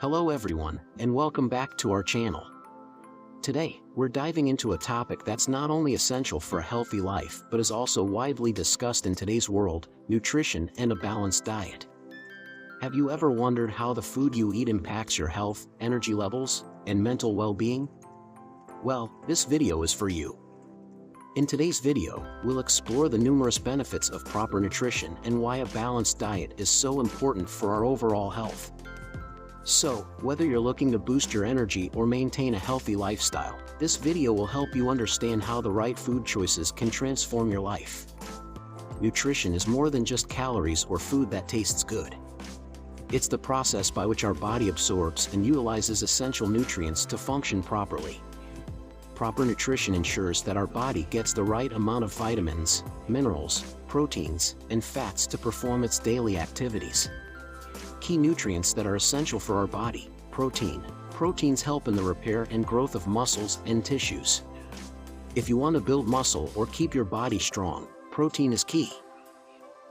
Hello everyone, and welcome back to our channel. Today, we're diving into a topic that's not only essential for a healthy life but is also widely discussed in today's world: nutrition and a balanced diet. Have you ever wondered how the food you eat impacts your health, energy levels, and mental well-being? Well, this video is for you. In today's video, we'll explore the numerous benefits of proper nutrition and why a balanced diet is so important for our overall health. So, whether you're looking to boost your energy or maintain a healthy lifestyle, this video will help you understand how the right food choices can transform your life. Nutrition is more than just calories or food that tastes good. It's the process by which our body absorbs and utilizes essential nutrients to function properly. Proper nutrition ensures that our body gets the right amount of vitamins, minerals, proteins, and fats to perform its daily activities. Key nutrients that are essential for our body: protein. Proteins help in the repair and growth of muscles and tissues. If you want to build muscle or keep your body strong, protein is key.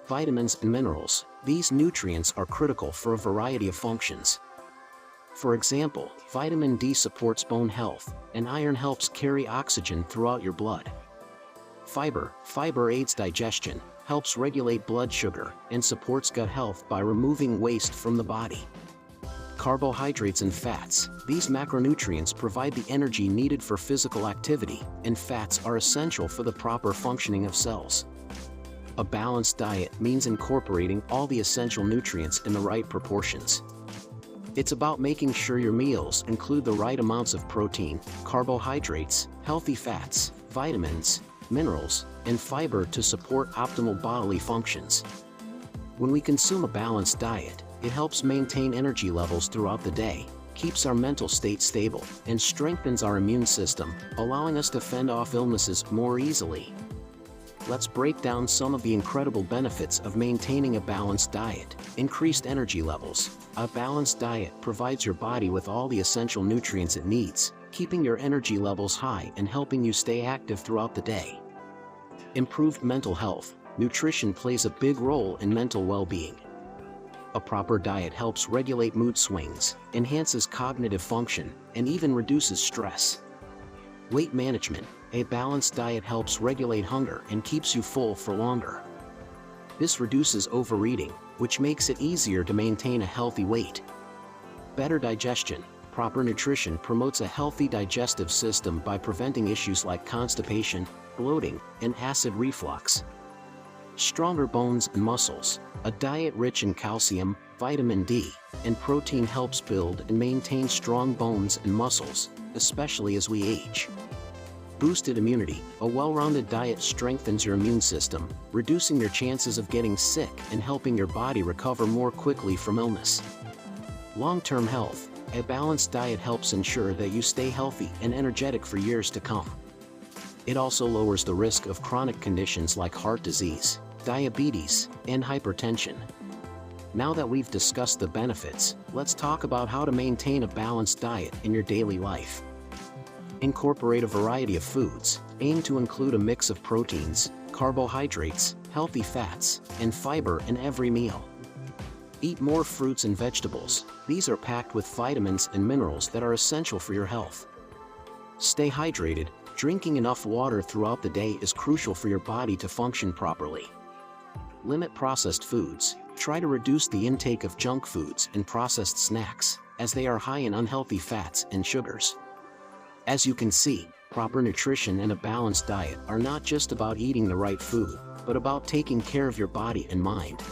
Vitamins and minerals. These nutrients are critical for a variety of functions. For example, vitamin D supports bone health, and iron helps carry oxygen throughout your blood. Fiber. Fiber aids digestion, helps regulate blood sugar, and supports gut health by removing waste from the body. Carbohydrates and fats. These macronutrients provide the energy needed for physical activity, and fats are essential for the proper functioning of cells. A balanced diet means incorporating all the essential nutrients in the right proportions. It's about making sure your meals include the right amounts of protein, carbohydrates, healthy fats, vitamins, minerals, and fiber to support optimal bodily functions. When we consume a balanced diet, it helps maintain energy levels throughout the day, keeps our mental state stable, and strengthens our immune system, allowing us to fend off illnesses more easily. Let's break down some of the incredible benefits of maintaining a balanced diet. Increased energy levels. A balanced diet provides your body with all the essential nutrients it needs, keeping your energy levels high and helping you stay active throughout the day. Improved mental health. Nutrition plays a big role in mental well-being. A proper diet helps regulate mood swings, enhances cognitive function, and even reduces stress. Weight management. A balanced diet helps regulate hunger and keeps you full for longer. This reduces overeating, which makes it easier to maintain a healthy weight. Better digestion. Proper nutrition promotes a healthy digestive system by preventing issues like constipation, bloating, and acid reflux. Stronger bones and muscles. A diet rich in calcium, vitamin D, and protein helps build and maintain strong bones and muscles, especially as we age. Boosted immunity. A well-rounded diet strengthens your immune system, reducing your chances of getting sick and helping your body recover more quickly from illness. Long-term health. A balanced diet helps ensure that you stay healthy and energetic for years to come. It also lowers the risk of chronic conditions like heart disease, diabetes, and hypertension. Now that we've discussed the benefits, let's talk about how to maintain a balanced diet in your daily life. Incorporate a variety of foods. Aim to include a mix of proteins, carbohydrates, healthy fats, and fiber in every meal. Eat more fruits and vegetables. These are packed with vitamins and minerals that are essential for your health. Stay hydrated. Drinking enough water throughout the day is crucial for your body to function properly. Limit processed foods. Try to reduce the intake of junk foods and processed snacks, as they are high in unhealthy fats and sugars. As you can see, proper nutrition and a balanced diet are not just about eating the right food, but about taking care of your body and mind.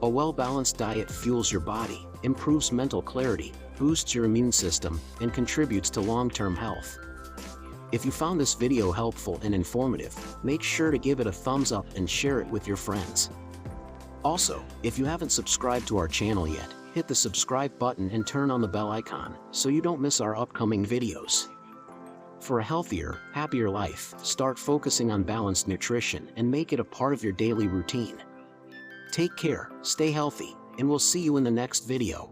A well-balanced diet fuels your body, improves mental clarity, boosts your immune system, and contributes to long-term health. If you found this video helpful and informative, make sure to give it a thumbs up and share it with your friends. Also, if you haven't subscribed to our channel yet, hit the subscribe button and turn on the bell icon so you don't miss our upcoming videos. For a healthier, happier life, start focusing on balanced nutrition and make it a part of your daily routine. Take care, stay healthy, and we'll see you in the next video.